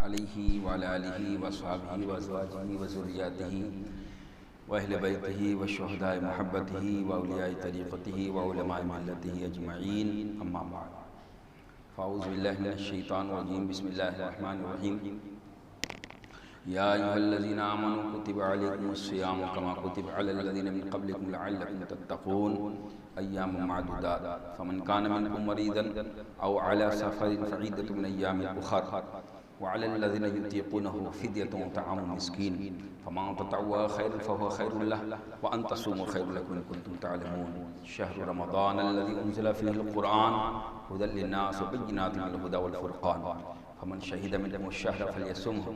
علیہ وعلی آلہ وصحبہ وازواجہ وذریاتہ واہل بیتہ وشہداء محبتہ واولیاء طریقتہ وعلماء ملتہ اجمعین، اما بعد فاعوذ باللہ من الشیطان الرجیم، بسم اللہ الرحمن الرحیم۔ یا ایھا الذین آمنوا کتب علیکم الصیام کما کتب علی الذین من قبلکم لعلکم تتقون ایام معدودات فمن کان منکم مریضا او علی سفر فعدۃ من ایام اخر وعلى الذين يطيقونه فدية طعام مسكين فمن تطوع خيرا فهو خير له وأن تصوموا خير لكم إن كنتم تعلمون شهر رمضان الذي أنزل فيه القرآن هدى للناس وبينات من الهدى والفرقان فمن شهد منكم الشهر فليصمه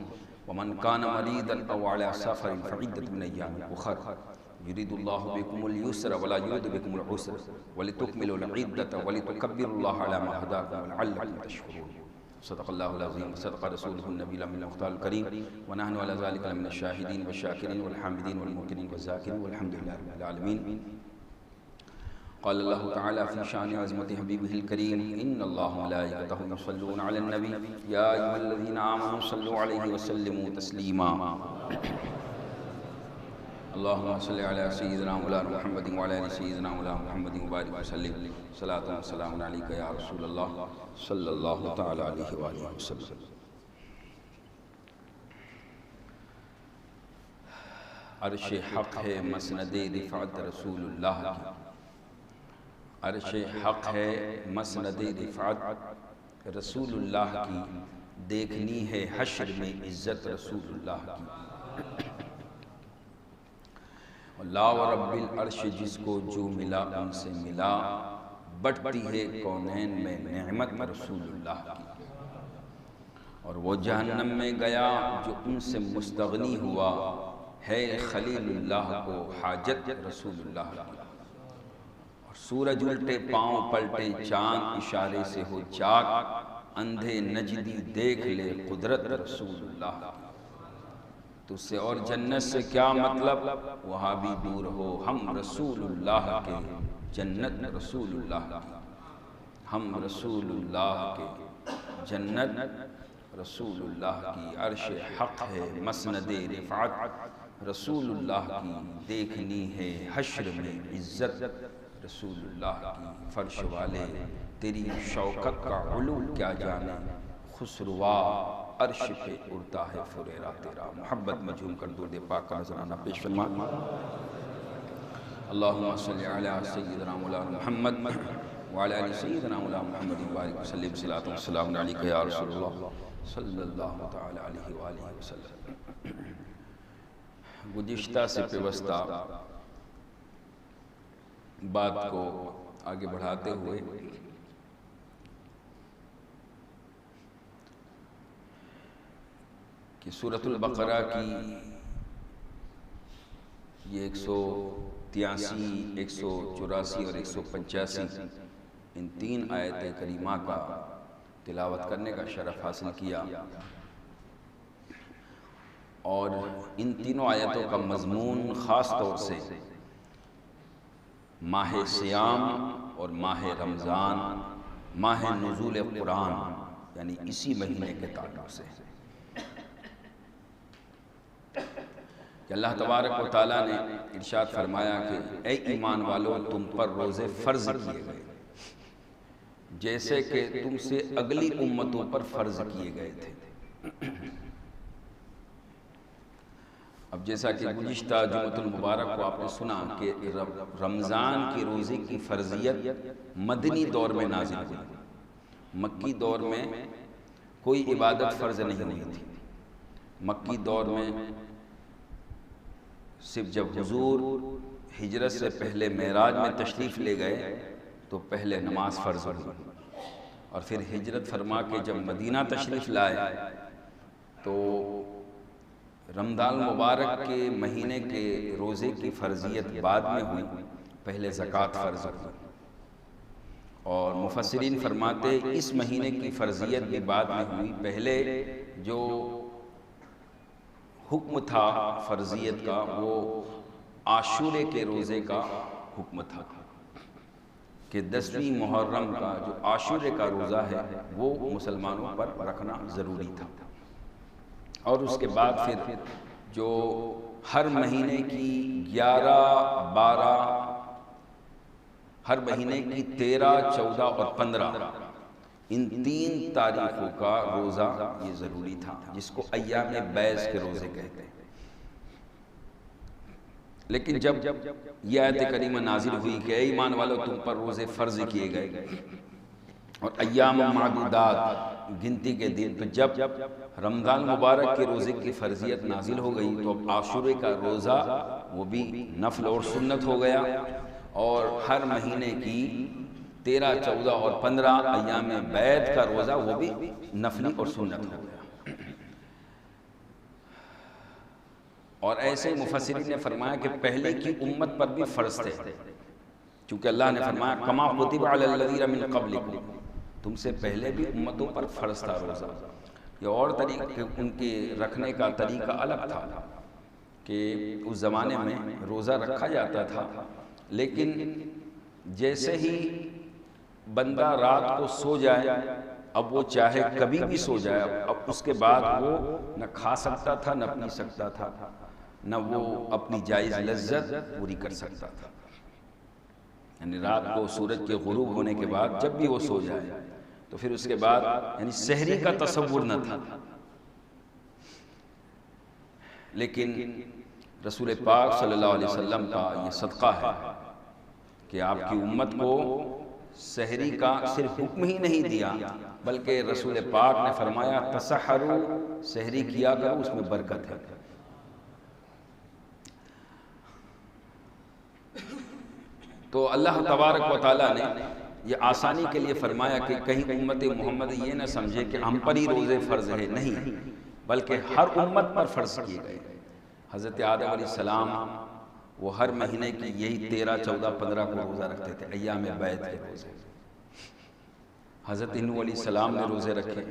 ومن كان مريضا أو على سفر فعدة من أيام أخر يريد الله بكم اليسر ولا يريد بكم العسر ولتكملوا العدة ولتكبروا الله على ما هداكم ولعلكم تشكرون صدق اللہ العظیم وصدق رسولہ النبی الامین المختار الکریم ونحن علی ذلک من الشاہدین والشاکرین والحامدین والموقنین والذاکرین والحمد للہ رب العالمین۔ قال اللہ تعالی فی شان عظمت حبیبہ الکریم ان اللہ ملائکتہ یصلون علی النبی یا ایھا الذین آمنوا صلوا علیہ وسلموا تسلیما۔ اللہم صلی علی سیدنا مولانا محمد وعلی آل سیدنا مولانا محمد وبارک وسلم صلاۃ و سلام علیک یا رسول اللہ صلی اللہ تعالی علیہ وآلہ وسلم۔ عرش حق ہے مسند رفعت رسول اللہ کی، عرش حق ہے مسند رفعت رسول اللہ کی، دیکھنی ہے حشر میں عزت رسول اللہ کی۔ لا و رب العرش جس کو جو ملا ان سے ملا، بٹتی ہے کونین میں نعمت رسول اللہ کی۔ اور وہ جہنم میں گیا جو ان سے مستغنی ہوا، ہے خلیل اللہ کو حاجت رسول اللہ کی۔ اور سورج الٹے پاؤں پلٹے چاند اشارے سے ہو چاک، اندھے نجدی دیکھ لے قدرت رسول اللہ کی۔ تو سے اور جنت سے کیا مطلب، وہاں بھی دور ہو، ہم رسول اللہ کے جنت رسول اللہ کی، ہم رسول اللہ کے جنت رسول اللہ کی۔ عرش حق ہے مسند رفعت رسول اللہ کی، دیکھنی ہے حشر میں عزت رسول اللہ کی۔ فرش والے تیری شوکت کا علو کیا جانے، خسروا عرش پہ اڑتا ہے فریرہ تیرا۔ محبت میں جھوم کر درود پاک کا نذرانہ پیش فرما۔ اللہم صلی علی سیدنا مولانا محمد وعلی آل سیدنا مولانا محمد وبارک وسلم صلاۃ و سلام علیک یا رسول اللہ صلی اللہ تعالی علیہ وآلہ وسلم۔ گزشتہ سے پیوستہ بات کو آگے بڑھاتے ہوئے کہ سورۃ البقرہ کی یہ 183، 184 اور 185 ان تین آیت کریمہ کا تلاوت کرنے کا شرف حاصل کیا، اور ان تینوں آیتوں کا مضمون خاص طور سے ماہ صیام اور ماہ رمضان، ماہ نزول قرآن یعنی اسی مہینے کے تعلق سے کہ اللہ تبارک و تعالیٰ نے ارشاد فرمایا کہ اے ایمان والو، تم پر روزے فرض کیے گئے جیسے کہ تم سے اگلی امتوں پر فرض کیے گئے تھے۔ اب جیسا کہ گزشتہ جمعۃ المبارک کو آپ نے سنا کہ رمضان کی روزے کی فرضیت مدنی دور میں نازل ہوئی، مکی دور میں کوئی عبادت فرض نہیں ہوئی تھی۔ مکی دور میں صرف جب حضور ہجرت سے پہلے معراج میں تشریف لے گئے تو پہلے نماز فرض ہوئی، اور پھر ہجرت فرما کے جب مدینہ تشریف لائے تو رمضان مبارک کے مہینے کے روزے کی فرضیت بعد میں ہوئی، پہلے زکوٰۃ فرض ہوئی۔ اور مفسرین فرماتے اس مہینے کی فرضیت بھی بعد میں ہوئی، پہلے جو حکم تھا فرضیت کا وہ عاشورے کے روزے کا حکم تھا کہ 10ویں محرم کا جو عاشورے کا روزہ ہے وہ مسلمانوں پر رکھنا ضروری تھا۔ اور اس کے بعد پھر جو ہر مہینے کی 11، 12، ہر مہینے کی 13، 14 اور 15 ان 3 تاریخوں کا روزہ یہ ضروری تھا، جس کو ایام بیض کے روزے کہتے ہیں۔ لیکن جب یہ آیت کریمہ نازل ہوئی کہ اے ایمان والو تم پر روزے فرض کیے گئے اور ایام معدودات گنتی کے دن، تو جب رمضان مبارک کے روزے کی فرضیت نازل ہو گئی تو اب عاشورے کا روزہ وہ بھی نفل اور سنت ہو گیا، اور ہر مہینے کی 13، 14 اور 15 ایام بیض کا روزہ وہ بھی نفلی اور سنت ہو گیا۔ اور ایسے مفسرین نے فرمایا کہ پہلے کی امت پر بھی فرض تھے، چونکہ اللہ نے فرمایا کما کتب علی الذین من قبلکم، تم سے پہلے بھی امتوں پر فرض تھا روزہ۔ یہ اور طریقے ان کے رکھنے کا طریقہ الگ تھا کہ اس زمانے میں روزہ رکھا جاتا تھا، لیکن جیسے ہی بندہ رات کو سو جائے، اب وہ چاہے کبھی بھی سو جائے، اب اس کے بعد وہ نہ کھا سکتا تھا، نہ پی سکتا تھا، نہ وہ اپنی جائز لذت پوری کر سکتا تھا۔ یعنی رات کو سورج کے غروب ہونے کے بعد جب بھی وہ سو جائے تو پھر اس کے بعد یعنی سحری کا تصور نہ تھا۔ لیکن رسول پاک صلی اللہ علیہ وسلم کا یہ صدقہ ہے کہ آپ کی امت کو سحری کا صرف حکم ہی نہیں دیا، بلکہ رسول پاک نے فرمایا تسحروا، سحری کیا کرو، اس میں برکت ہے۔ تو اللہ تبارک و تعالیٰ نے یہ آسانی کے لیے فرمایا کہ کہیں امت محمد یہ نہ سمجھے کہ ہم پر ہی روزے فرض ہے، نہیں، بلکہ ہر امت پر فرض کیے گئے۔ حضرت آدم علیہ السلام وہ ہر مہینے کی یہی 13، 14، 15 کو روزہ رکھتے تھے، ایام بیض کے روزے۔ حضرت نوح علیہ السلام نے روزے رکھے،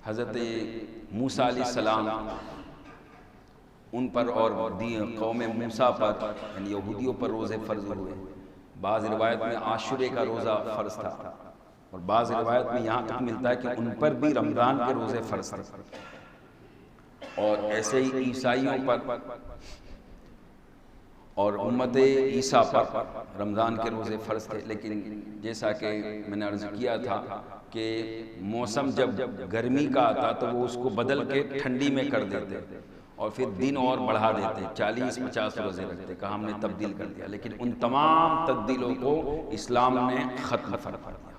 حضرت موسیٰ علیہ السلام ان پر اور قوم موسیٰ پر یعنی یہودیوں پر روزے فرض ہوئے۔ بعض روایت میں عاشورے کا روزہ فرض تھا، اور بعض روایت میں یہاں تک ملتا ہے کہ ان پر بھی رمضان کے روزے فرض تھے۔ اور ایسے ہی عیسائیوں پر اور امت عیسیٰ پر رمضان کے روزے فرض تھے۔ لیکن جیسا کہ میں نے عرض کیا تھا کہ موسم جب گرمی کا آتا تو وہ اس کو بدل کے ٹھنڈی میں کر دیتے اور پھر دن اور بڑھا دیتے، 40، 50 روزے رکھتے، کہا ہم نے تبدیل کر دیا۔ لیکن ان تمام تبدیلوں کو اسلام نے ختم فرما دیا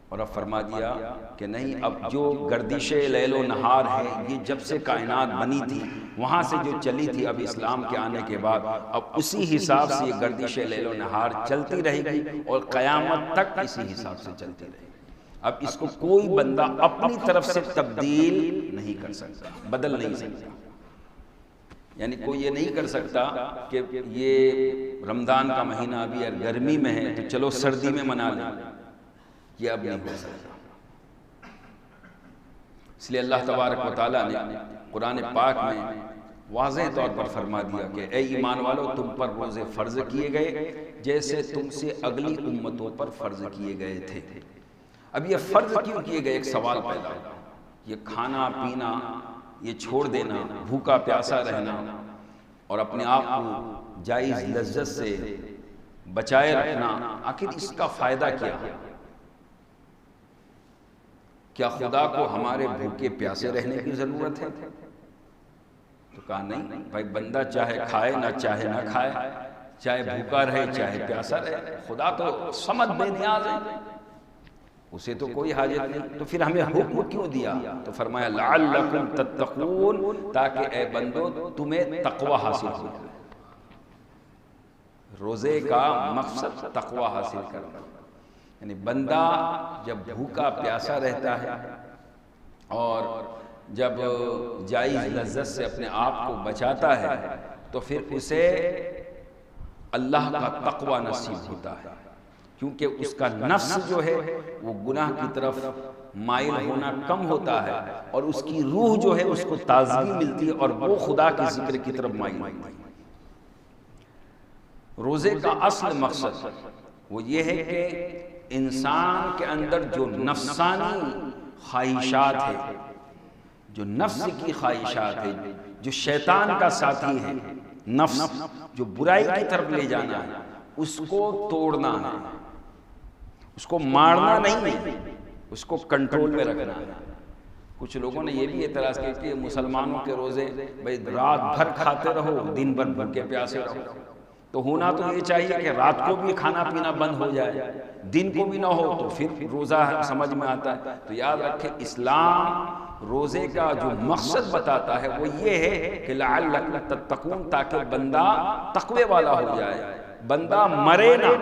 اور اب فرما دیا کہ نہیں، اب جو گردش لیل و نہار ہے یہ جب سے کائنات بنی تھی وہاں سے جو چلی تھی، اب اسلام کے آنے کے بعد اب اسی حساب سے یہ گردش لیل و نہار چلتی رہے گی اور قیامت تک اسی حساب سے چلتی رہے گی۔ اب اس کو کوئی بندہ اپنی طرف سے تبدیل نہیں کر سکتا، بدل نہیں سکتا۔ یعنی کوئی یہ نہیں کر سکتا کہ یہ رمضان کا مہینہ ابھی اگر گرمی میں ہے تو چلو سردی میں منا لیں، یہ اب نہیں ہو سکتا۔ اس لیے اللہ تبارک و تعالیٰ نے قرآن پاک میں واضح طور پر فرما دیا کہ اے ایمان والو تم پر روزے فرض کیے گئے جیسے تم سے اگلی امتوں پر فرض کیے گئے تھے۔ اب یہ فرض کیوں کیے گئے، ایک سوال پیدا ہوگا۔ یہ کھانا پینا، یہ چھوڑ دینا، بھوکا پیاسا رہنا اور اپنے آپ کو جائز لذت سے بچائے رکھنا، آخر اس کا فائدہ کیا ہے؟ کیا خدا کو ہمارے بھوکے پیاسے رہنے کی ضرورت ہے؟ تو کہا نہیں بھائی، بندہ چاہے کھائے نہ چاہے نہ کھائے، چاہے بھوکا رہے چاہے پیاسا رہے، خدا تو صمد بے نیاز ہے، اسے تو کوئی حاجت نہیں۔ تو پھر ہمیں حکم کیوں دیا؟ تو فرمایا لعلکم تتقون، تاکہ اے بندو تمہیں تقوی حاصل ہو جائے۔ روزے کا مقصد تقوی حاصل کرنا، یعنی بندہ جب بھوکا پیاسا رہتا ہے اور جب جائز لذت سے اپنے آپ کو بچاتا ہے تو پھر اسے اللہ کا تقوی نصیب ہوتا ہے، کیونکہ اس کا نفس جو ہے وہ گناہ کی طرف مائل ہونا کم ہوتا ہے اور اس کی روح جو ہے اس کو تازگی ملتی ہے اور وہ خدا کے ذکر کی طرف مائل ہوتی ہے۔ روزے کا اصل مقصد وہ یہ ہے کہ انسان کے اندر جو نفسانی خواہشات ہے، جو نفس کی خواہشات ہے، جو شیطان کا ساتھی ہے، نفس جو برائی کی طرف لے جانا ہے، اس کو توڑنا ہے، اس کو مارنا نہیں ہے، اس کو کنٹرول میں رکھنا ہے۔ کچھ لوگوں نے یہ بھی اعتراض کیا کہ مسلمانوں کے روزے بھئی رات بھر کھاتے رہو، دن بھر بھوکے پیاسے رہو، تو ہونا تو یہ چاہیے کہ رات کو بھی کھانا پینا بند ہو جائے، دن کو بھی نہ ہو، تو پھر روزہ سمجھ میں آتا ہے۔ تو یاد رکھیں، اسلام روزے کا جو مقصد بتاتا ہے وہ یہ ہے کہ لعلکم تتقون، تاکہ بندہ تقوی والا ہو جائے، بندہ مرے نہ،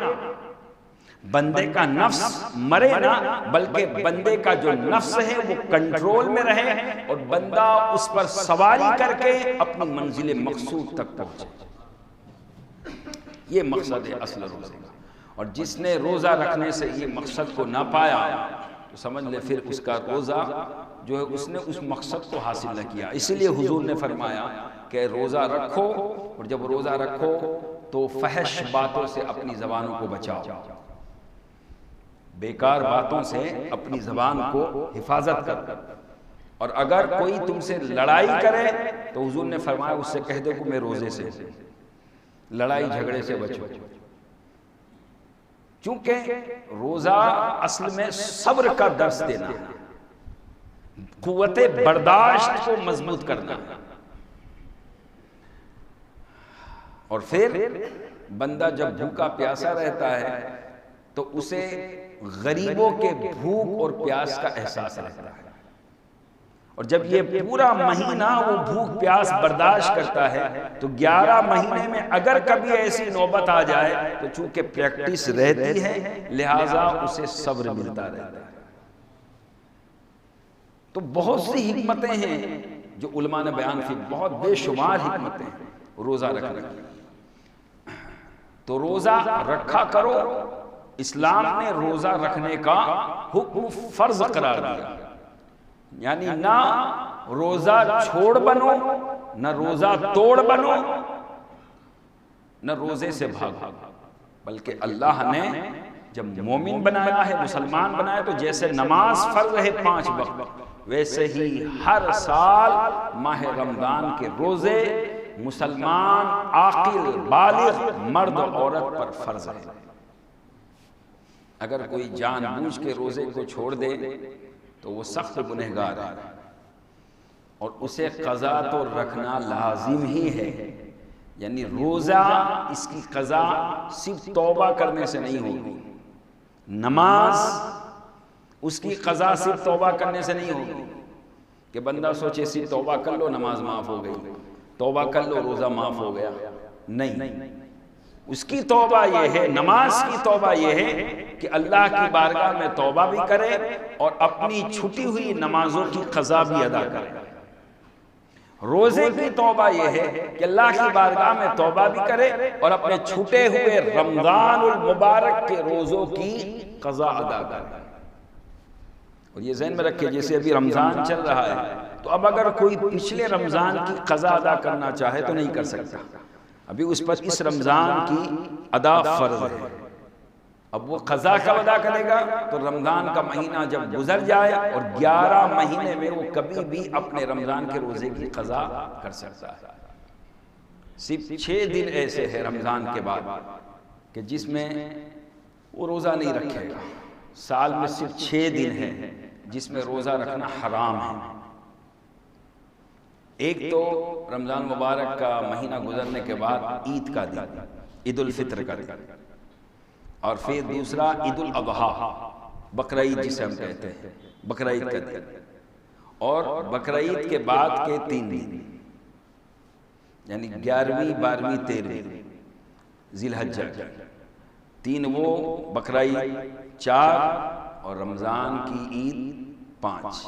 بندے کا نفس مرے نہ، بلکہ بندے کا جو نفس ہے وہ کنٹرول میں رہے اور بندہ اس پر سواری کر کے اپنی منزل مقصود تک پہنچے۔ یہ مقصد ہے اصل روزے کا، اور جس نے روزہ رکھنے سے یہ مقصد کو نہ پایا تو سمجھ لے پھر اس کا روزہ جو ہے اس نے اس مقصد کو حاصل نہ کیا۔ اسی لیے حضور نے فرمایا کہ روزہ رکھو، اور جب روزہ رکھو تو فحش باتوں سے اپنی زبانوں کو بچاؤ، بیکار باتوں سے اپنی زبان کو حفاظت کر، اور اگر کوئی تم سے لڑائی کرے تو حضور نے فرمایا اس سے کہہ دے کہ میں روزے سے، لڑائی جھگڑے سے بچو، چونکہ روزہ اصل میں صبر کا درس دینا ہے، قوت برداشت کو مضبوط کرنا ہے۔ اور پھر بندہ جب بھوکا پیاسا رہتا ہے تو اسے غریبوں کے بھوک اور پیاس کا احساس رہتا ہے، اور جب یہ پورا مہینہ وہ بھوک پیاس برداشت کرتا ہے تو 11 مہینے میں اگر کبھی ایسی نوبت آ جائے تو چونکہ پریکٹس رہتی ہے لہٰذا اسے صبر ملتا رہتا ہے۔ تو بہت سی حکمتیں ہیں جو علماء نے بیان کی، بہت بے شمار حکمتیں ہیں روزہ رکھنے کی۔ تو روزہ رکھا کرو، اسلام نے روزہ رکھنے کا حکم فرض قرار دیا، یعنی نہ روزہ چھوڑ بنو، نہ روزہ توڑ بنو، نہ روزے سے بھاگو، بلکہ اللہ نے جب مومن بنایا ہے، مسلمان بنایا، تو جیسے نماز فرض ہے 5 وقت، ویسے ہی ہر سال ماہ رمضان کے روزے مسلمان عاقل بالغ مرد عورت پر فرض ہے۔ اگر کوئی جان بوجھ کے روزے کو چھوڑ دے تو وہ سخت گنہگار ہے، اور اسے قضا تو رکھنا لازم ہی ہے۔ یعنی روزہ اس کی قضا صرف توبہ کرنے سے نہیں ہوگی، نماز اس کی قضا صرف توبہ کرنے سے نہیں ہوگی کہ بندہ سوچے صرف توبہ کر لو نماز معاف ہو گئی، توبہ کر لو روزہ معاف ہو گیا، نہیں، اس کی توبہ یہ ہے، نماز کی توبہ یہ ہے کہ اللہ کی بارگاہ میں توبہ بھی کرے اور اپنی چھٹی ہوئی نمازوں کی قضا بھی ادا کرے۔ روزے کی توبہ یہ ہے کہ اللہ کی بارگاہ میں توبہ بھی کرے اور اپنے چھوٹے ہوئے رمضان المبارک کے روزوں کی قضا ادا کرے۔ اور یہ ذہن میں رکھے جیسے ابھی رمضان چل رہا ہے تو اب اگر کوئی پچھلے رمضان کی قضا ادا کرنا چاہے تو نہیں کر سکتا، ابھی اس پر اس رمضان کی ادا فرض ہے۔ اب وہ قضا کب ادا کرے گا؟ تو رمضان کا مہینہ جب گزر جائے اور 11 مہینے میں وہ کبھی بھی اپنے رمضان کے روزے کی قضا کر سکتا ہے۔ صرف 6 دن ایسے ہیں رمضان کے بعد کہ جس میں وہ روزہ نہیں رکھے گا، سال میں صرف 6 دن ہیں جس میں روزہ رکھنا حرام ہے۔ ایک تو رمضان مبارک کا مہینہ گزرنے کے بعد عید کا دن، عید الفطر کا دن، اور پھر دوسرا عید الاضحیٰ، بقرہ عید جسے ہم کہتے ہیں، بقرہ عید کا دن، اور بقرہ عید کے بعد کے 3 دن یعنی 11ویں 12ویں 13ویں ذی الحجہ، 3 وہ بقرہ عید، 4 اور رمضان کی عید 5۔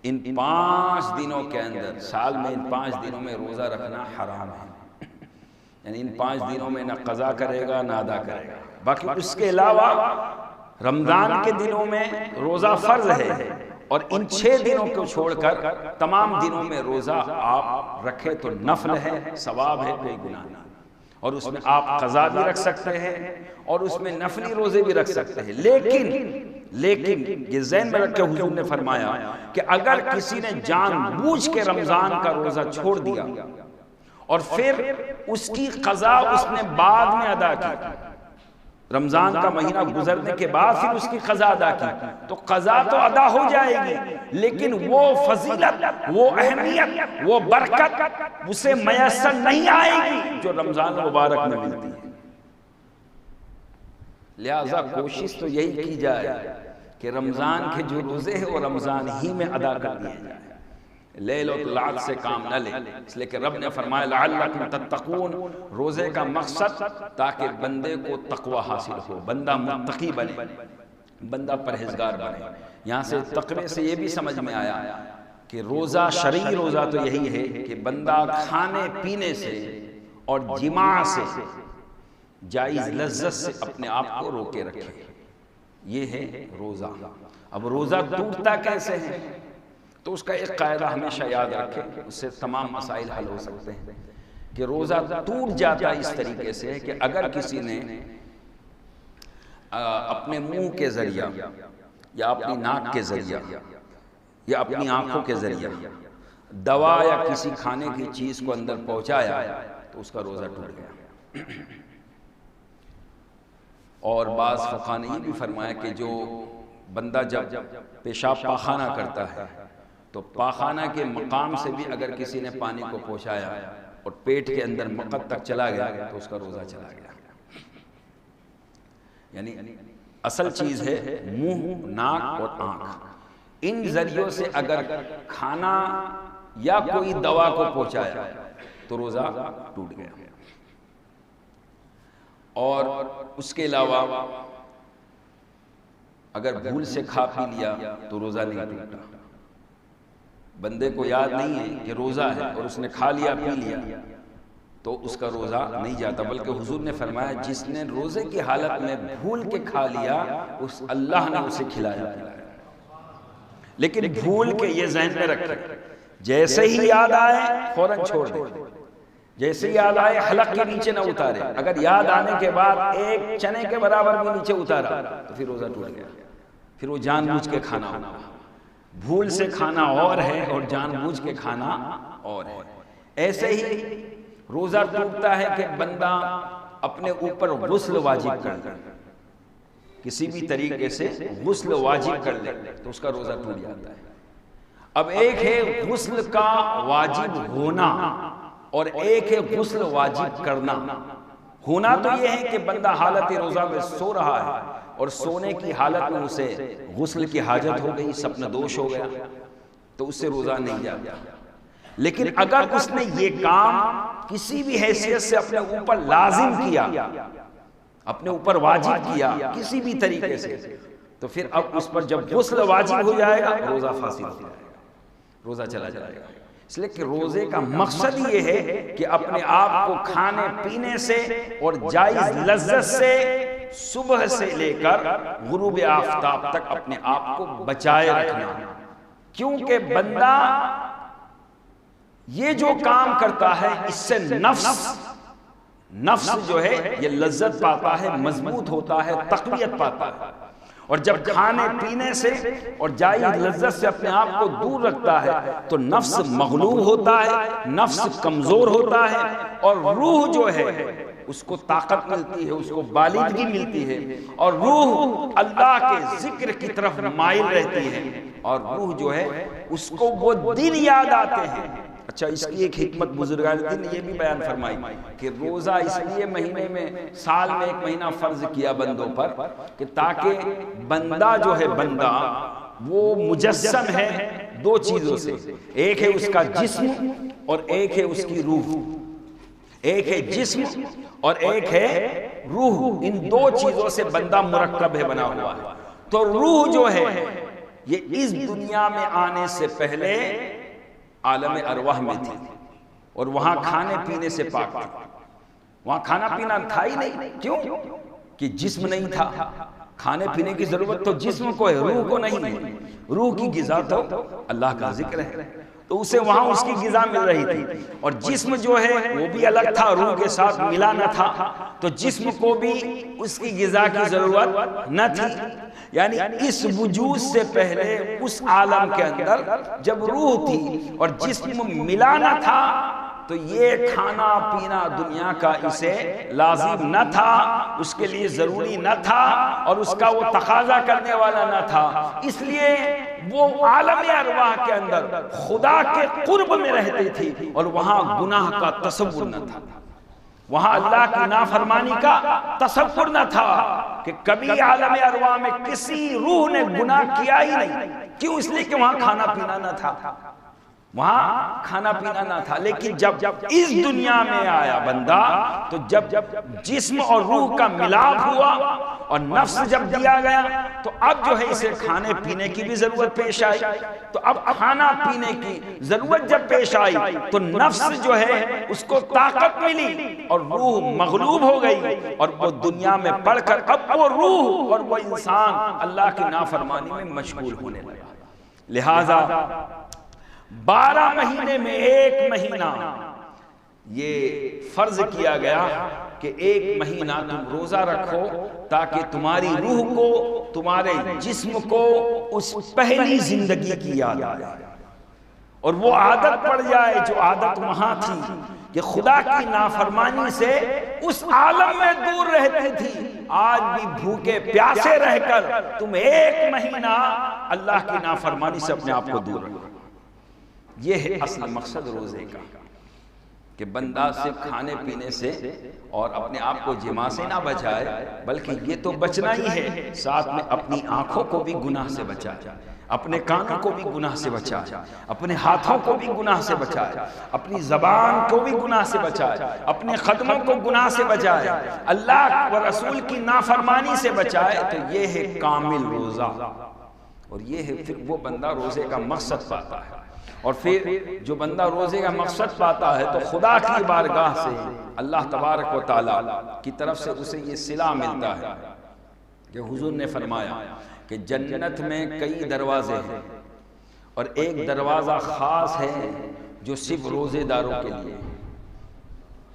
ان 5 دنوں کے اندر، سال میں ان 5 دنوں میں روزہ رکھنا حرام ہے، یعنی ان 5 دنوں میں نہ قضا کرے گا نہ ادا کرے گا۔ باقی اس کے علاوہ رمضان کے دنوں میں روزہ فرض ہے، اور ان 6 دنوں کو چھوڑ کر تمام دنوں میں روزہ آپ رکھے تو نفل ہے، ثواب ہے، کوئی گناہ نہیں، اور اس میں آپ قضا بھی رکھ سکتے ہیں اور اس میں نفلی روزے بھی رکھ سکتے ہیں۔ لیکن لیکن یہ ذہن میں رکھ کے حضور نے فرمایا کہ اگر کسی نے جان بوجھ کے رمضان کا روزہ چھوڑ دیا اور پھر اس کی قضا اس نے بعد میں ادا کی، رمضان کا مہینہ گزرنے کے بعد پھر اس کی قضا ادا کی، تو قضا تو ادا ہو جائے گی، لیکن وہ فضیلت، وہ اہمیت، وہ برکت اسے میسر نہیں آئے گی جو رمضان مبارک میں ملتی ہے۔ لہذا کوشش تو یہی کی جائے کہ رمضان کے جو روزے ہیں وہ رمضان ہی میں ادا کر دیے جائیں، لیل و طلعت سے کام نہ لے، اس لیے کہ رب نے فرمایا لعلکم تتقون، روزے کا مقصد تاکہ بندے کو تقوی حاصل ہو، بندہ متقی بنے، بندہ پرہیزگار بنے۔ یہاں سے تقوی سے یہ بھی سمجھ میں آیا کہ روزہ، شرعی روزہ تو یہی ہے کہ بندہ کھانے پینے سے اور جماع سے، جائز لذت سے اپنے آپ کو روکے رکھے، یہ ہے روزہ۔ اب روزہ ٹوٹتا کیسے ہے؟ تو اس کا ایک قاعدہ ہمیشہ یاد رکھیں، اس سے تمام مسائل حل ہو سکتے ہیں، کہ روزہ ٹوٹ جاتا اس طریقے سے کہ اگر کسی نے اپنے منہ کے ذریعہ یا اپنی ناک کے ذریعہ یا اپنی آنکھوں کے ذریعہ دوا یا کسی کھانے کی چیز کو اندر پہنچایا تو اس کا روزہ ٹوٹ گیا۔ اور بعض فقہاء نے یہ بھی فرمایا کہ جو بندہ جب پیشاب پاخانہ کرتا ہے تو پاخانہ کے مقام سے بھی اگر کسی نے پانی کو پہنچایا اور پیٹ کے اندر مقد تک چلا گیا تو اس کا روزہ چلا گیا۔ یعنی اصل چیز ہے منہ، ناک اور آنکھ، ان ذریعوں سے اگر کھانا یا کوئی دوا کو پہنچایا تو روزہ ٹوٹ گیا۔ اور اس کے علاوہ اگر بھول سے کھا پی لیا تو روزہ نہیں ٹوٹا۔ بندے کو یاد نہیں ہے کہ روزہ ہے اور اس نے کھا لیا پی لیا تو اس کا روزہ نہیں جاتا، بلکہ حضور نے فرمایا جس نے روزے کی حالت میں بھول کے کھا لیا اس اللہ نے اسے کھلایا پلایا۔ لیکن بھول کے یہ ذہن میں رکھے، جیسے ہی یاد آئے فوراً چھوڑ دے، جیسے یاد آئے حلق کے نیچے نہ اتارے، اگر یاد آنے کے بعد ایک چنے کے برابر بھی نیچے اتارا تو پھر روزہ ٹوٹ گیا، پھر وہ جان بوجھ کے کھانا ہوگا۔ بھول سے کھانا اور ہے اور جان بوجھ کے کھانا اور ہے۔ ایسے ہی روزہ ٹوٹتا ہے کہ بندہ اپنے اوپر غسل واجب کر لے، کسی بھی طریقے سے غسل واجب کر لے تو اس کا روزہ ٹوٹ جاتا ہے۔ اب ایک ہے غسل کا واجب ہونا اور ایک ہے غسل واجب کرنا۔ ہونا تو یہ ہے کہ بندہ حالت روزہ میں سو رہا ہے اور سونے کی حالت میں اسے غسل کی حاجت ہو گئی، سپن دوش ہو گیا تو اس سے روزہ نہیں جاتا۔ لیکن اگر اس نے یہ کام کسی بھی حیثیت سے اپنے اوپر لازم کیا، اپنے اوپر واجب کیا کسی بھی طریقے سے، تو پھر اب اس پر جب غسل واجب ہو جائے گا روزہ فاسد ہو جائے گا، روزہ چلا جائے گا۔ اس لیے کہ روزے کا مقصد یہ ہے کہ اپنے آپ کو کھانے پینے سے اور جائز لذت سے صبح سے لے کر غروب آفتاب تک اپنے آپ کو بچائے رکھنا، کیونکہ بندہ یہ جو کام کرتا ہے اس سے نفس جو ہے یہ لذت پاتا ہے، مضبوط ہوتا ہے، تقویت پاتا ہے۔ اور جب کھانے پینے سے اور جائز لذت سے اپنے آپ کو دور رکھتا ہے تو نفس مغلوب ہوتا ہے، نفس کمزور ہوتا ہے، اور روح جو ہے اس کو طاقت ملتی ہے، اس کو بالغی ملتی ہے، اور روح اللہ کے ذکر کی طرف مائل رہتی ہے، اور روح جو ہے اس کو وہ دن یاد آتے ہیں۔ اچھا، اس کی ایک حکمت بزرگان دین نے یہ بھی بیان فرمائی کہ روزہ اس لیے مہینے میں، سال میں ایک مہینہ فرض کیا بندوں پر کہ تاکہ بندہ جو ہے بندہ وہ مجسم ہے دو چیزوں سے، ایک ہے اس کا جسم اور ایک ہے اس کی روح، ایک ہے جسم اور ایک ہے روح، ان دو چیزوں سے بندہ مرکب ہے، بنا ہوا ہے۔ تو روح جو ہے یہ اس دنیا میں آنے سے پہلے عالم ارواح میں تھی اور وہاں کھانے پینے سے پاک تھی، وہاں کھانا پینا تھا ہی نہیں۔ کیوں؟ کہ جسم نہیں تھا، کھانے پینے کی ضرورت تو جسم کو ہے، روح کو نہیں ہے۔ روح کی غذا تو اللہ کا ذکر ہے، تو اسے وہاں اس کی غذا مل رہی تھی، اور جسم جو ہے وہ بھی الگ تھا، روح کے ساتھ ملا نہ تھا، تو جسم کو بھی اس کی غذا کی ضرورت نہ تھی۔ یعنی اس وجود سے پہلے اس عالم کے اندر جب روح تھی اور جسم ملا نہ تھا تو یہ کھانا پینا دنیا کا اسے لازم نہ تھا، اس کے لیے ضروری نہ تھا، اور اس کا وہ تقاضا کرنے والا نہ تھا۔ اس لیے وہ عالم ارواح کے اندر خدا کے قرب میں رہتی تھی، اور وہاں گناہ کا تصور نہ تھا، وہاں اللہ کی نافرمانی کا تصور نہ تھا کہ کبھی عالم ارواح میں کسی روح نے گناہ کیا ہی نہیں۔ کیوں؟ اس لیے کہ وہاں کھانا پینا نہ تھا، وہاں کھانا پینا نہ تھا۔ لیکن جب اس دنیا میں آیا بندہ، تو جب جسم اور روح کا ملاپ ہوا اور نفس جب دیا گیا، تو اب جو ہے اسے کھانے پینے کی بھی ضرورت پیش آئی۔ تو اب کھانا پینے کی ضرورت جب پیش آئی تو نفس جو ہے اس کو طاقت ملی اور روح مغلوب ہو گئی، اور وہ دنیا میں پڑھ کر اب وہ روح اور وہ انسان اللہ کی نافرمانی میں مشغول ہونے لگا۔ لہذا 12 مہینے میں 1 مہینہ یہ فرض کیا گیا کہ 1 مہینہ تم روزہ رکھو تاکہ تمہاری روح کو، تمہارے جسم کو اس پہلی زندگی کی یاد آئے، اور وہ عادت پڑ جائے جو عادت وہاں تھی کہ خدا کی نافرمانی سے اس عالم میں دور رہتی تھی۔ آج بھی بھوکے پیاسے رہ کر تم 1 مہینہ اللہ کی نافرمانی سے اپنے آپ کو دور رکھو۔ یہ ہے اصل مقصد روزے کا، کہ بندہ صرف کھانے پینے سے اور اپنے آپ کو جماع سے نہ بچائے، بلکہ یہ تو بچنا ہی ہے، ساتھ میں اپنی آنکھوں کو بھی گناہ سے بچائے، اپنے کانوں کو بھی گناہ سے بچائے، اپنے ہاتھوں کو بھی گناہ سے بچائے، اپنی زبان کو بھی گناہ سے بچائے، اپنے قدموں کو گناہ سے بچائے، اللہ و رسول کی نافرمانی سے بچائے۔ تو یہ ہے کامل روزہ، اور یہ ہے پھر وہ بندہ روزے کا مقصد پاتا ہے۔ اور پھر جو بندہ روزے کا مقصد پاتا ہے تو خدا کی بارگاہ سے اللہ تبارک و تعالی کی طرف سے اسے یہ صلہ ملتا ہے کہ حضور نے فرمایا کہ جنت میں کئی دروازے ہیں، اور ایک دروازہ خاص ہے جو صرف روزے داروں کے لیے،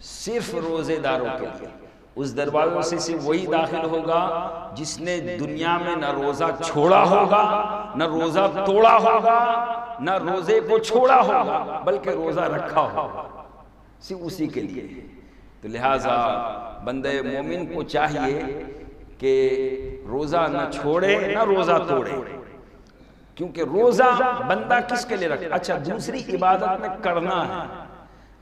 صرف روزے داروں کے لیے۔ اس دروازے سے صرف وہی داخل ہوگا جس نے دنیا میں نہ روزہ چھوڑا ہوگا، نہ روزہ توڑا ہوگا، نہ روزے کو چھوڑا ہوگا، بلکہ روزہ رکھا ہوگا، صرف اسی کے لیے۔ تو لہٰذا بندہ مومن کو چاہیے کہ روزہ نہ چھوڑے نہ روزہ توڑے، کیونکہ روزہ بندہ کس کے لیے رکھے؟ اچھا، دوسری عبادت میں کرنا ہے۔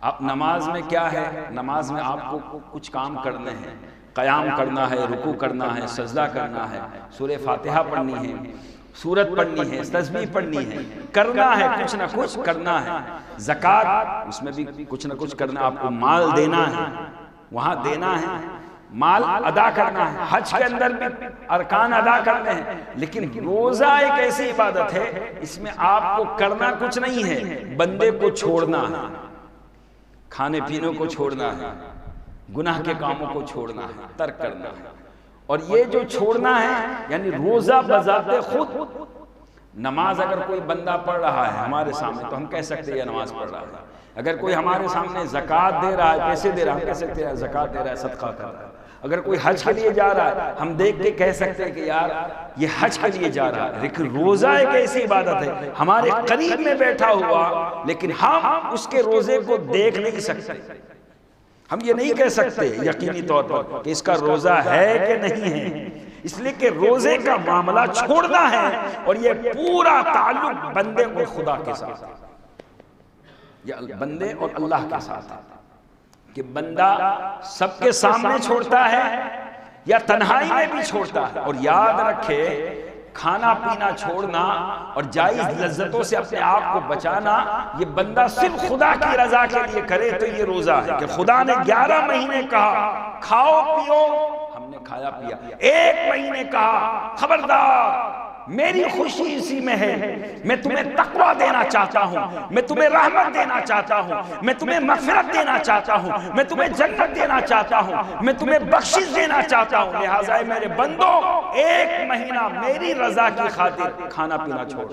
آپ نماز میں کیا ہے؟ نماز میں آپ کو کچھ کام کرنے ہیں، قیام کرنا ہے، رکوع کرنا ہے، سجدہ کرنا ہے، سورہ فاتحہ پڑھنی ہے، سورت پڑھنی ہے، تسبیح پڑھنی ہے، کرنا ہے، کچھ نہ کچھ کرنا ہے۔ زکوٰۃ، اس میں بھی کچھ نہ کچھ کرنا ہے، آپ کو مال دینا ہے، وہاں دینا ہے، مال ادا کرنا ہے، حج کے اندر بھی ارکان ادا کرنے ہیں۔ لیکن روزہ ایک ایسی عبادت ہے اس میں آپ کو کرنا کچھ نہیں ہے، بندے کو چھوڑنا ہے، کھانے پینے کو چھوڑنا ہے، گناہ کے کاموں کو چھوڑنا ہے، ترک کرنا ہے۔ اور یہ جو چھوڑنا ہے یعنی روزہ بذات خود، نماز اگر کوئی بندہ پڑھ رہا ہے ہمارے سامنے تو ہم کہہ سکتے ہیں یہ نماز پڑھ رہا ہے۔ اگر کوئی ہمارے سامنے زکوٰۃ دے رہا ہے، پیسے دے رہا ہے، ہم کہہ سکتے ہیں زکوٰۃ دے رہا ہے، صدقہ کر رہا ہے۔ اگر کوئی حج کے لیے جا رہا ہے ہم دیکھ کے کہہ سکتے ہیں کہ یار یہ حج کے لیے جا رہا ہے۔ لیکن روزہ ایک ایسی عبادت ہے ہمارے قریب میں بیٹھا ہوا، لیکن ہم اس کے روزے کو دیکھ نہیں سکتے، ہم یہ نہیں کہہ سکتے یقینی طور پر کہ اس کا روزہ ہے کہ نہیں ہے، اس لیے کہ روزے کا معاملہ چھوڑنا ہے، اور یہ پورا تعلق بندے اور خدا کے ساتھ، یہ بندے اور اللہ کے ساتھ ہے کہ بندہ سب کے سامنے چھوڑتا ہے یا تنہائی میں بھی چھوڑتا ہے۔ اور یاد رکھے، کھانا پینا چھوڑنا اور جائز لذتوں سے اپنے آپ کو بچانا یہ بندہ صرف خدا کی رضا کے لیے کرے تو یہ روزہ ہے کہ خدا نے 11 مہینے کہا کھاؤ پیو، ہم نے کھایا پیا۔ 1 مہینے کہا خبردار میری خوشی اسی میں ہے، میں تمہیں تقویٰ دینا چاہتا ہوں، میں تمہیں رحمت دینا چاہتا ہوں، میں تمہیں مغفرت دینا چاہتا ہوں، میں تمہیں جنت دینا چاہتا ہوں، میں تمہیں بخشش دینا چاہتا ہوں۔ لہٰذا میرے بندو 1 مہینہ میری رضا کی خاطر کھانا پینا چھوڑ۔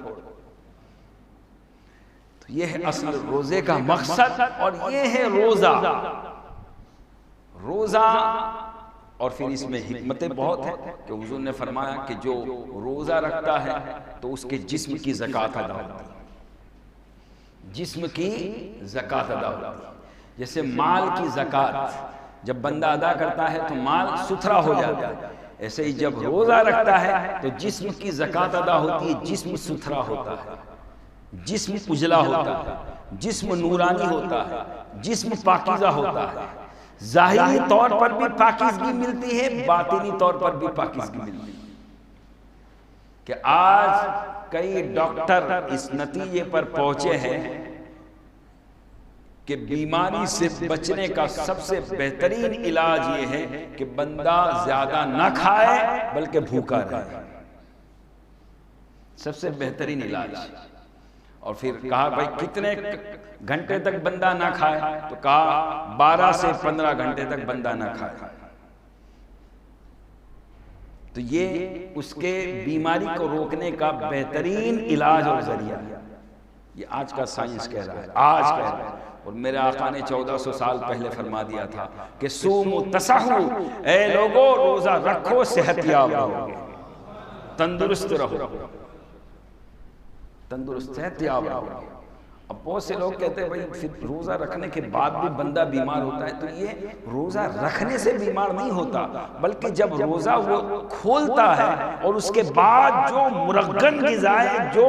تو یہ ہے اصل روزے کا مقصد، اور یہ ہے روزہ۔ روزہ، اور پھر اس میں حکمتیں بہت ہیں کہ حضور نے فرمایا کہ جو روزہ رکھتا ہے تو اس کے جسم کی زکوٰۃ ادا ہوتی ہے، جسم کی زکوٰۃ ادا ہوتی ہے۔ جیسے مال کی زکوٰۃ جب بندہ ادا کرتا ہے تو مال ستھرا ہو جاتا ہے، ایسے ہی جب روزہ رکھتا ہے تو جسم کی زکوٰۃ ادا ہوتی ہے، جسم ستھرا ہوتا ہے، جسم اجلا ہوتا ہے، جسم نورانی ہوتا ہے، جسم پاکیزہ ہوتا ہے۔ ظاہری طور پر بھی پاکیزگی ملتی ہے، باطنی طور پر بھی پاکیزگی ملتی ہے۔ کہ آج کئی ڈاکٹر اس نتیجے پر پہنچے ہیں کہ بیماری سے بچنے کا سب سے بہترین علاج یہ ہے کہ بندہ زیادہ نہ کھائے بلکہ بھوکا رہے، سب سے بہترین علاج۔ اور پھر کہا بھائی کتنے گھنٹے تک بندہ نہ کھائے، تو کہا 12 سے 15 گھنٹے تک بندہ نہ کھائے۔ تو یہ اس کے بیماری کو روکنے کا بہترین علاج اور ذریعہ ہے۔ یہ آج کا سائنس کہہ رہا ہے، آج کہہ رہا ہے۔ اور میرے آقا نے 1400 سال پہلے فرما دیا تھا کہ سوموا تصحوا، اے لوگو روزہ رکھو صحت یاب رہو، تندرست رہو، تندرست صحت یاب رہو۔ اب بہت سے لوگ کہتے ہیں بھائی پھر روزہ رکھنے کے بعد بھی بندہ بیمار ہوتا ہے، تو یہ روزہ رکھنے سے بیمار نہیں ہوتا، بلکہ جب روزہ وہ کھولتا ہے اور اس کے بعد جو مرغن غذائیں، جو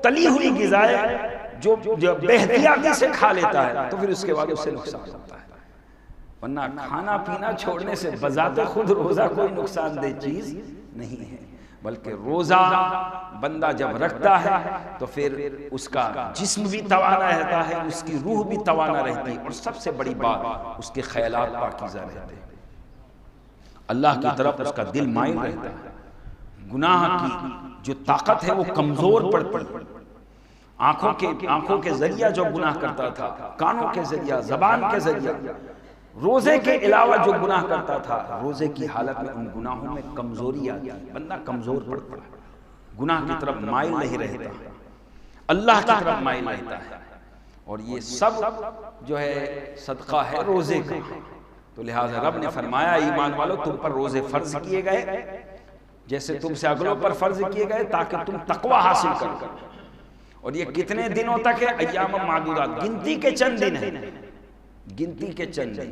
تلی ہوئی غذائیں جو بے احتیاطی سے کھا لیتا ہے، تو پھر اس کے بعد اس سے نقصان ہوتا ہے۔ ورنہ کھانا پینا چھوڑنے سے بذات خود روزہ کوئی نقصان دہ چیز نہیں ہے، بلکہ روزہ بندہ جب رکھتا ہے تو پھر اس کا جسم بھی توانا رہتا ہے، اس کی روح بھی توانا رہتی ہے، اور سب سے بڑی بات اس کے خیالات پاکیزہ رہتے ہیں، اللہ کی طرف اس کا دل مائل رہتا ہے، گناہ کی جو طاقت ہے وہ کمزور پڑتی ہے۔ آنکھوں کے ذریعہ جو گناہ کرتا تھا، کانوں کے ذریعہ، زبان کے ذریعہ، روزے کے علاوہ جو گناہ کرتا تھا، روزے کی حالت میں ان گناہوں میں کمزوری آتی ہے، بندہ کمزور پڑتا ہے، گناہ کی طرف مائل نہیں رہتا، اللہ کی طرف مائل رہتا ہے۔ اور یہ سب جو ہے صدقہ ہے روزے کا۔ تو لہٰذا رب نے فرمایا ایمان والو تم پر روزے فرض کیے گئے جیسے تم سے اگلوں پر فرض کیے گئے، تاکہ تم تقوی حاصل کرو۔ اور یہ کتنے دنوں تک ہے؟ ایام معدودات، گنتی کے چند دن ہیں، گنتی کے چند دن۔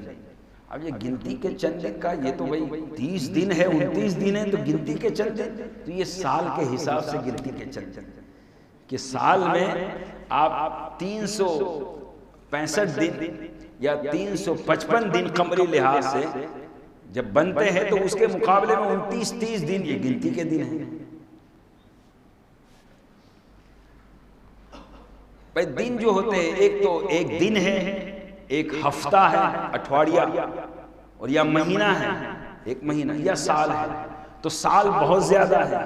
اب یہ گنتی کے چند دن کا یہ تو بھائی 30 دن ہے، 29 دن ہے، تو گنتی کے چند دن، تو یہ سال کے حساب سے گنتی کے چند دن، کہ سال میں آپ 365 دن یا 355 دن قمری لحاظ سے جب بنتے ہیں، تو اس کے مقابلے میں 29-30 دن یہ گنتی کے دن ہیں۔ بھائی دن جو ہوتے ہیں، ایک تو ایک دن ہے، ایک ہفتہ ہے، اٹھواڑیہ، اور یا مہینہ ہے، ایک مہینہ، یا سال ہے۔ تو سال بہت زیادہ ہے،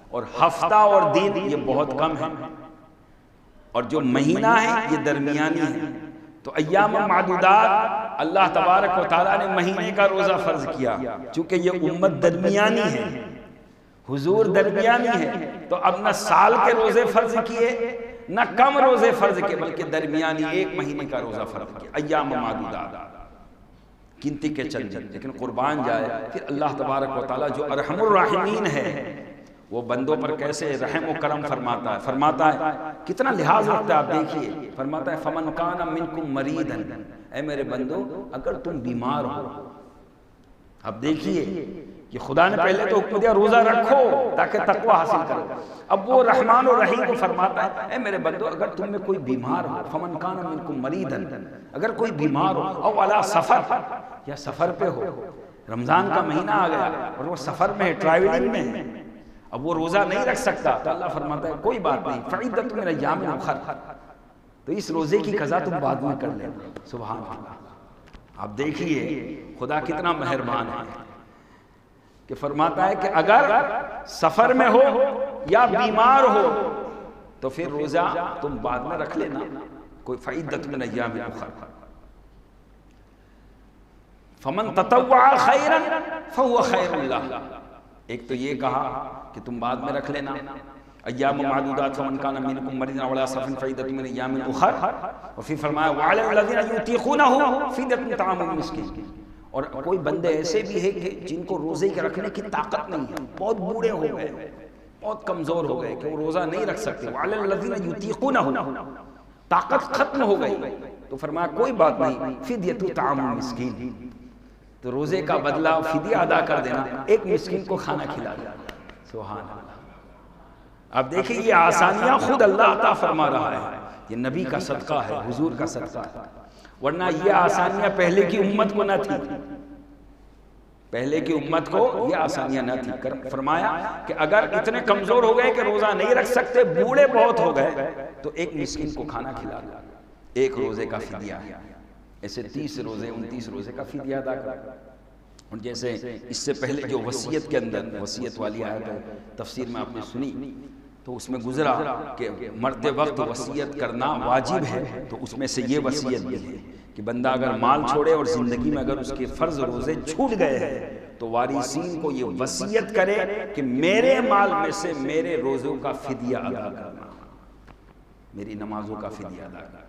اور ہفتہ اور دن یہ بہت کم ہے، اور جو مہینہ ہے یہ درمیانی ہے۔ تو ایام معدودات اللہ تبارک و تعالیٰ نے مہینے کا روزہ فرض کیا، چونکہ یہ امت درمیانی ہے، حضور درمیانی ہے، تو اب نہ سال کے روزے فرض کیے نہ کم روزے فرض کیے، بلکہ درمیانی ایک مہینے کا روزہ فرض کیا، ایام معدودات، گنتی کے چند دن۔ لیکن قربان جائے پھر اللہ تبارک و تعالیٰ جو ارحم الراحمین ہے، وہ بندوں پر کیسے رحم و کرم فرماتا ہے، کتنا لحاظ رکھتا ہے آپ دیکھیے۔ فرماتا ہے فمن کان منکم مریضا، اے میرے بندو اگر تم بیمار ہو، اب دیکھیے کہ خدا نے پہلے تو حکم دیا روزہ رکھو تاکہ تقوی حاصل کرو، اب وہ رحمان و رحیم کو فرماتا ہے اے میرے بندو اگر تم میں کوئی بیمار ہو، فمن کان منکم مریضا، اگر کوئی بیمار ہو، او علی سفر، یا سفر پہ ہو، رمضان کا مہینہ آ گیا اور وہ سفر میں ہے، ٹریولنگ میں ہے، اب وہ روزہ نہیں رکھ سکتا، تو اللہ فرماتا ہے کوئی بات نہیں، فعدۃ من ایام اخر، تو اس روزے کی قضا تم بعد میں کر لینا۔ سبحان اللہ، آپ دیکھیے خدا کتنا مہربان ہے کہ فرماتا ہے کہ اگر سفر میں ہو یا بیمار ہو تو پھر روزہ تم بعد میں رکھ لینا، کوئی فعدۃ من ایام اخر۔ فمن تطوع خیرا فهو خیر اللہ، ایک تو یہ کہا کہ تم بعد میں رکھ لینا، ایام معدودات فمن کان منکم مریضا او علی سفر فعدۃ من ایام اخر، اور پھر فرمایا وعلی الذین یطیقونہ فدیۃ طعام مسکین، اور کوئی بندے ایسے بھی ہیں کہ جن کو روزے کے رکھنے کی طاقت نہیں ہے، بہت بوڑھے ہو گئے، بہت کمزور ہو گئے کہ وہ روزہ نہیں رکھ سکتے، وعلی الذین یطیقونہ، طاقت ختم ہو گئی، تو فرمایا کوئی بات نہیں، فدیۃ طعام مسکین، تو روزے کا بدلہ فدیہ ادا کر دینا، ایک مسکین کو کھانا کھلا دینا۔ سبحان اللہ۔ اب دیکھیں یہ آسانیاں خود اللہ عطا فرما رہا ہے، یہ نبی کا صدقہ ہے، حضور کا صدقہ ہے، ورنہ یہ آسانیاں پہلے کی امت کو نہ تھی، پہلے کی امت کو یہ آسانیاں نہ تھی۔ فرمایا کہ اگر اتنے کمزور ہو گئے کہ روزہ نہیں رکھ سکتے، بوڑھے بہت ہو گئے، تو ایک مسکین کو کھانا کھلا دو، ایک روزے کا فدیہ ہے، ایسے 30 روزے 29 روزے کا فدیہ ادا کر۔ اور جیسے اس سے پہلے جو وصیت کے اندر وصیت والی آیت ہے، تفسیر میں آپ نے سنی، تو اس میں گزرا کہ مرتے وقت وصیت کرنا واجب ہے، تو اس میں سے یہ وصیت بھی ہے کہ بندہ اگر مال چھوڑے اور زندگی میں اگر اس کے فرض روزے چھوٹ گئے ہیں تو وارثین کو یہ وصیت کرے کہ میرے مال میں سے میرے روزوں کا فدیہ ادا کرنا، میری نمازوں کا فدیہ ادا کرنا۔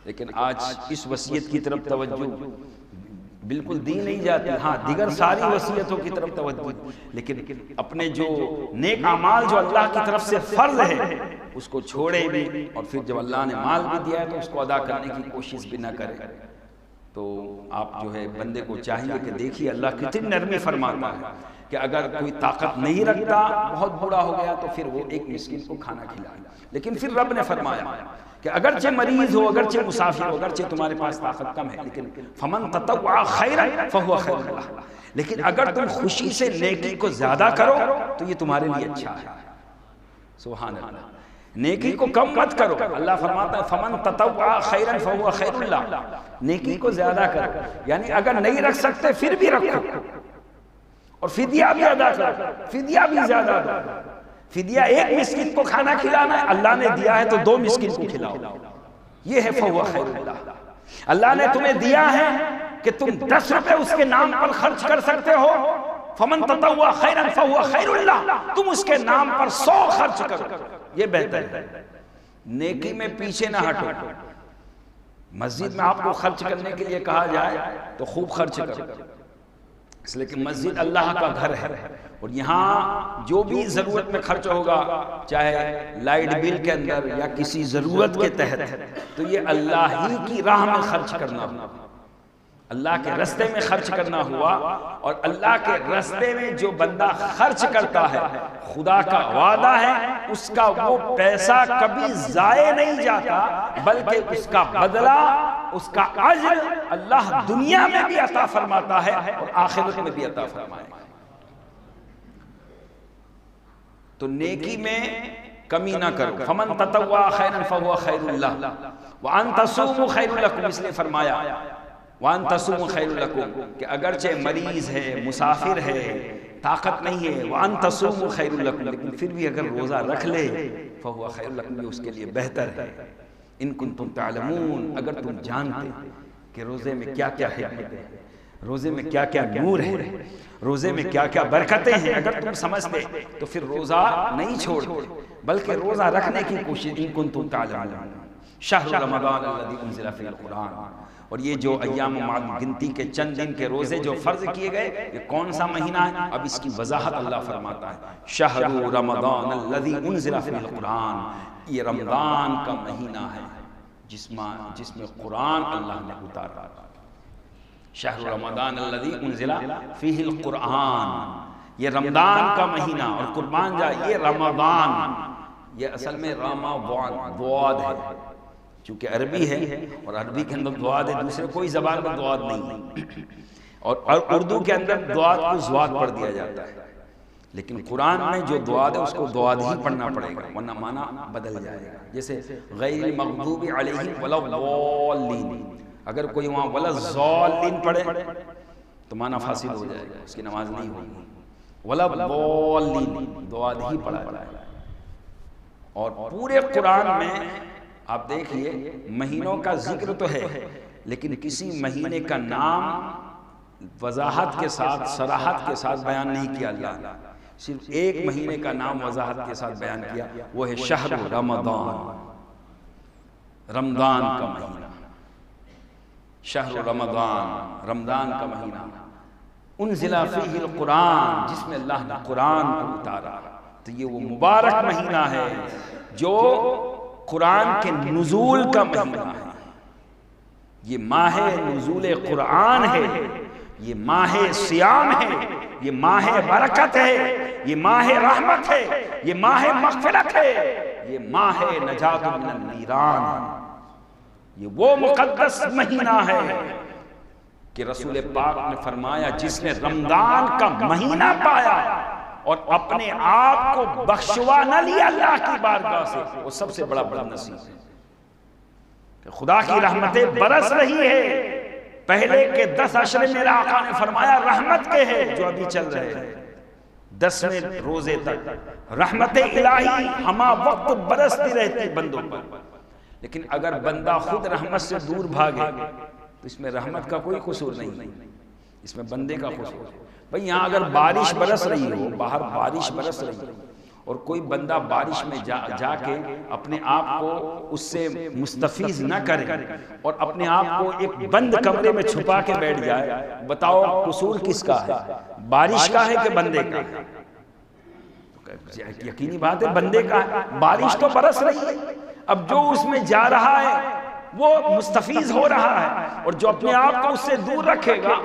لیکن آج اس وصیت کی طرف توجہ بالکل دی نہیں جاتی، ہاں دیگر ساری وصیتوں کی طرف توجہ، لیکن اپنے جو نیک اعمال جو اللہ کی طرف سے فرض ہے اس کو چھوڑے بھی، اور پھر جب اللہ نے مال بھی دیا ہے تو اس کو ادا کرنے کی کوشش بھی نہ کرے۔ تو آپ جو ہے بندے کو چاہیے کہ دیکھیے اللہ کتنی نرمی فرماتا ہے کہ اگر کوئی طاقت نہیں رکھتا، بہت بوڑھا ہو گیا، تو پھر وہ ایک مسکین کو کھانا کھلائے۔ لیکن پھر رب نے فرمایا کہ اگرچہ مریض ہو، اگرچہ مسافر ہو، اگرچہ تمہارے پاس طاقت کم ہے، لیکن فمن تطوع خیرا فہو خیر لہ، لیکن اگر تم خوشی سے نیکی کو زیادہ کرو تو یہ تمہارے لیے اچھا ہے۔ سبحان اللہ، نیکی کو کم مت کرو، اللہ فرماتا ہے فمن تطوع خیرا فہو خیر لہ، نیکی کو زیادہ کرو، یعنی اگر نہیں رکھ سکتے پھر بھی رکھو، اور فدیہ بھی ادا کرو، فدیہ بھی زیادہ دو۔ فدیہ ایک مسکین کو کھانا کھلانا ہے، اللہ نے دیا ہے تو 2 مسکین کو کھلاؤ، یہ ہے فہو خیر لہ۔ اللہ نے تمہیں دیا ہے کہ تم 10 روپے اس کے نام پر خرچ کر سکتے ہو، فمن تطوع خیرا فہو خیر لہ، تم اس کے نام پر 100 خرچ کرو، یہ بہتر ہے۔ نیکی میں پیچھے نہ ہٹو، مسجد میں آپ کو خرچ کرنے کے لیے کہا جائے تو خوب خرچ کرو، اس لیے کہ مسجد اللہ کا گھر ہے، اور یہاں جو بھی ضرورت میں خرچ ہوگا، چاہے لائٹ بل کے اندر یا کسی ضرورت کے تحت، تو یہ اللہ ہی کی راہ میں خرچ کرنا ہوا، اللہ کے رستے میں خرچ کرنا ہوا، اور اللہ کے رستے میں جو بندہ خرچ کرتا ہے، خدا کا وعدہ ہے اس کا وہ پیسہ کبھی ضائع نہیں جاتا، بلکہ اس کا بدلہ، اس کا اجر اللہ دنیا میں بھی عطا فرماتا ہے اور آخرت میں بھی عطا فرمائے گا۔ تو نیکی میں کمی نہ کرو، فمن تطوع خیرا فہو خیر لہ وان تصوموا خیر لکم، اس لیے فرمایا وان تصوموا خیر لکم کہ اگرچہ مریض ہے، مسافر ہے، طاقت نہیں ہے، وان تصوموا خیر لکم، لیکن پھر بھی اگر روزہ رکھ لے فہو خیر لکم، یہ اس کے لیے بہتر ہے۔ ان کنتم تعلمون، اگر تم جانتے کہ روزے میں کیا کیا حکمت ہے، روزے میں کیا کیا نور ہے، روزے میں کیا کیا برکتیں ہیں، اگر تم سمجھتے تو پھر روزہ نہیں چھوڑتے بلکہ روزہ رکھنے کی کوشش۔ ان کنتم تعلمون شہر رمضان الذی انزل فیہ القرآن، اور یہ جو ایام معدود گنتی کے چند دن کے روزے جو فرض کیے گئے، یہ کون سا مہینہ ہے؟ اب اس کی وضاحت اللہ فرماتا ہے، شہر رمضان الذی انزل فیہ القرآن، یہ رمضان کا مہینہ ہے جس میں قرآن اللہ نے اتارا۔ شہر رمضان الذی انزل فیہ القرآن، یہ رمضان کا مہینہ، اور قربان جا یہ رمضان، یہ اصل میں ضاد ہے، چونکہ عربی ہے اور عربی کے اندر ضاد ہے، دوسرے کوئی زبان میں ضاد نہیں ہے، اور اردو کے اندر ضاد کو ضاد پڑھ دیا جاتا ہے، لیکن قرآن میں جو ضاد ہے اس کو ضاد ہی پڑھنا پڑے گا ورنہ معنی بدل جائے گا۔ جیسے غیر المغضوب علیہم ولا الضالین، اگر کوئی وہاں ولا الضالین پڑھے تو معنی فاسد ہو جائے گا، اس کی نماز نہیں ہوگی۔ ولا الضالین ضاد ہی پڑھا جائے گا۔ اور پورے قرآن میں آپ دیکھئے مہینوں کا ذکر تو ہے، لیکن کسی مہینے کا نام وضاحت کے ساتھ، صراحت کے ساتھ بیان نہیں کیا اللہ نے۔ صرف ایک مہینے کا نام وضاحت کے ساتھ بیان کیا، وہ ہے شہر رمضان، رمضان کا مہینہ، شہر رمضان، رمضان کا مہینہ، انزل فیہ القرآن، جس میں اللہ نے قرآن کو اتارا۔ تو یہ وہ مبارک مہینہ ہے جو قرآن کے نزول کا مہینہ ہے، یہ ماہ نزول قرآن ہے، یہ ماہ سیام ہے، یہ ماہ برکت ہے، یہ ماہ رحمت ہے، یہ ماہ مغفرت ہے، یہ ماہ نجات من النیران ہے۔ یہ وہ مقدس مہینہ ہے کہ رسول پاک نے فرمایا جس نے رمضان کا مہینہ پایا اور اپنے آپ کو بخشوا نہ لیا اللہ کی بارگاہ سے، وہ سب سے بڑا نصیب ہے کہ خدا کی رحمتیں برس رہی ہے۔ پہلے کے 10 عشرے میرے آقا نے فرمایا رحمت کے ہیں جو ابھی چل رہے ہیں، 10ویں روزے تک رحمت الہی ہما وقت برستی رہتی بندوں پر۔ لیکن اگر بندہ خود رحمت سے دور بھاگے تو اس میں رحمت کا کوئی قصور نہیں، اس میں بندے کا قصور ہے۔ بھئی یہاں اگر بارش برس رہی ہو، باہر بارش برس رہی ہو، اور کوئی بندہ بارش میں جا کے اپنے آپ کو اس سے مستفیض نہ کرے اور اپنے آپ کو ایک بند کمرے میں چھپا کے بیٹھ جائے، بتاؤ قصور کس کا ہے؟ بارش کا ہے کہ بندے کا ہے؟ یقینی بات ہے بندے کا ہے۔ بارش تو برس رہی ہے، اب جو اس میں جا رہا ہے وہ مستفیض ہو رہا ہے، اور جو اپنے آپ کو اس سے دور رکھے گا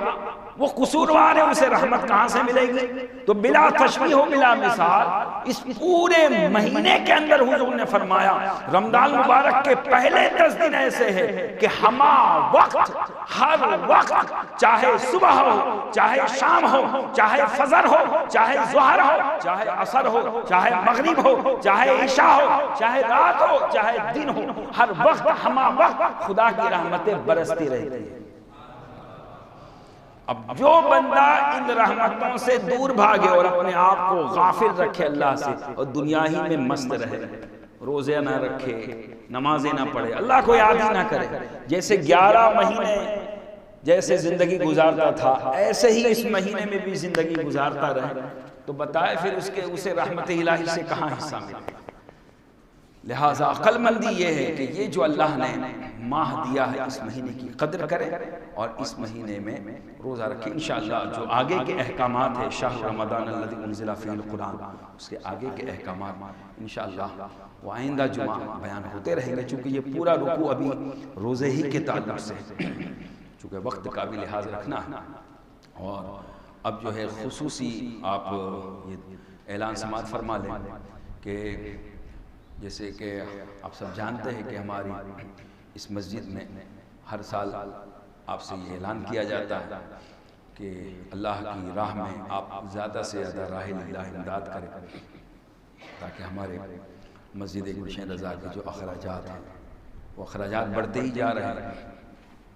وہ قصوروار ہے، اسے رحمت کہاں سے ملے گی؟ تو بلا تشبیہ و بلا مثال اس پورے مہینے کے اندر حضور نے فرمایا رمضان مبارک کے پہلے 10 دن ایسے ہیں کہ ہما وقت، ہر وقت، چاہے صبح ہو، چاہے شام ہو، چاہے فجر ہو، چاہے ظہر ہو، چاہے عصر ہو، چاہے مغرب ہو، چاہے عشاء ہو، چاہے رات ہو، چاہے دن ہو، ہر وقت ہما وقت خدا کی رحمتیں برستی رہتی ہیں۔ اب جو بندہ ان رحمتوں سے دور بھاگے اور اپنے آپ کو غافل رکھے اللہ سے اور دنیا ہی میں مست رہے، روزے نہ رکھے، نمازیں نہ پڑھے، اللہ کو یاد ہی نہ کرے، جیسے 11 مہینے جیسے زندگی گزارتا تھا ایسے ہی اس مہینے میں بھی زندگی گزارتا رہے، تو بتائے پھر اسے رحمت الہی سے کہاں حصہ ملے؟ لہٰذا عقل مندی یہ ہے کہ یہ جو اللہ نے ماہ دیا ہے اس مہینے کی قدر کرے اور اس مہینے میں روزہ رکھے۔ انشاءاللہ جو آگے کے احکامات ہیں شہر رمضان الذی انزل فیہ القرآن، اس کے آگے کے احکامات انشاءاللہ وہ آئندہ جمعہ بیان ہوتے رہیں گے، چونکہ یہ پورا رکوع ابھی روزے ہی کے تعلق سے چونکہ وقت کا بھی لحاظ رکھنا ہے۔ اور اب جو ہے خصوصی آپ یہ اعلان سماعت فرما لیں کہ جیسے کہ آپ سب جانتے ہیں کہ ہماری اس مسجد میں ہر سال آپ سے یہ اعلان کیا جاتا ہے کہ اللہ کی راہ میں آپ زیادہ سے زیادہ راہ اللہ امداد کریں تاکہ ہمارے مسجد گلشن رضا کے جو اخراجات ہیں وہ اخراجات بڑھتے ہی جا رہے ہیں،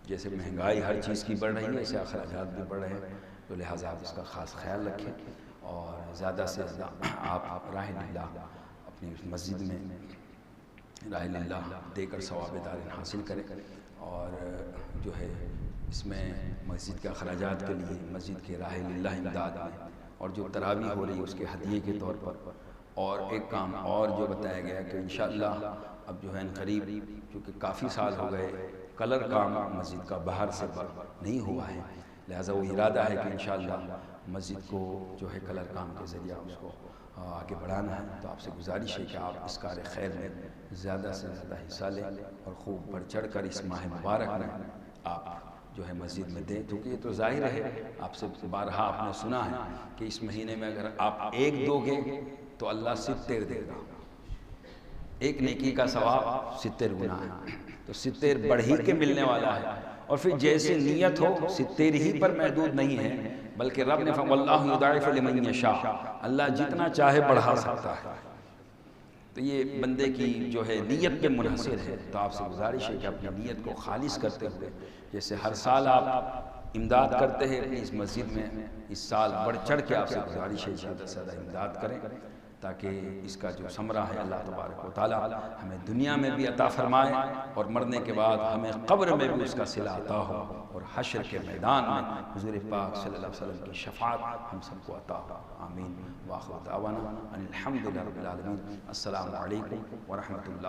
جیسے مہنگائی ہر چیز کی بڑھ رہی ہے ایسے اخراجات بھی بڑھ رہے ہیں، تو لہٰذا آپ اس کا خاص خیال رکھیں اور زیادہ سے زیادہ آپ راہ اللہ اپنی مسجد میں راہ اللہ دے کر ثواب دارین حاصل کریں، اور جو ہے اس میں مسجد کے اخراجات کے لیے مسجد کے راہ اللہ امداد میں اور جو تراویح ہو رہی ہے اس کے ہدیے کے طور پر، اور ایک کام اور جو بتایا گیا کہ انشاءاللہ اب جو ہے قریب کیونکہ کافی سال ہو گئے کلر کام مسجد کا باہر سے نہیں ہوا ہے، لہٰذا وہ ارادہ ہے کہ انشاءاللہ مسجد کو جو ہے کلر کام کے ذریعہ اس کو آگے بڑھانا ہے۔ تو آپ سے گزارش ہے کہ آپ اس کار خیر میں زیادہ سے زیادہ حصہ لیں اور خوب بڑھ چڑھ کر اس ماہ مبارک میں آپ جو ہے مسجد میں دیں، کیونکہ یہ تو ظاہر ہے آپ سے بارہا آپ نے سنا ہے کہ اس مہینے میں اگر آپ ایک دو گے تو اللہ 70 دے گا، ایک نیکی کا ثواب 70 گنا ہے، تو 70 بڑھ ہی کے ملنے والا ہے، اور پھر جیسے نیت ہو 70 ہی پر محدود نہیں ہے بلکہ رب نے وَاللَّهُ يُضَاعِفُ لِمَن يَشَاءُ، اللہ جتنا چاہے بڑھا سکتا ہے، تو یہ بندے کی جو ہے نیت پہ منحصر ہے۔ تو آپ سے گزارش ہے کہ اپنی نیت کو خالص کرتے ہوئے جیسے ہر سال آپ امداد کرتے ہیں اس مسجد میں، اس سال بڑھ چڑھ کے آپ سے گزارش ہے زیادہ سے زیادہ امداد کریں تاکہ اس کا جو ثمرہ ہے اللہ تبارک و تعالی ہمیں دنیا میں بھی عطا فرمائے اور مرنے کے بعد ہمیں قبر میں بھی اس کا صلہ عطا ہو، اور حشر کے میدان میں حضور پاک صلی اللہ علیہ وسلم کی شفاعت ہم سب کو عطا ہو، آمین۔ وآخر دعوانا ان الحمد للہ رب العالمین۔ السلام علیکم ورحمۃ اللہ۔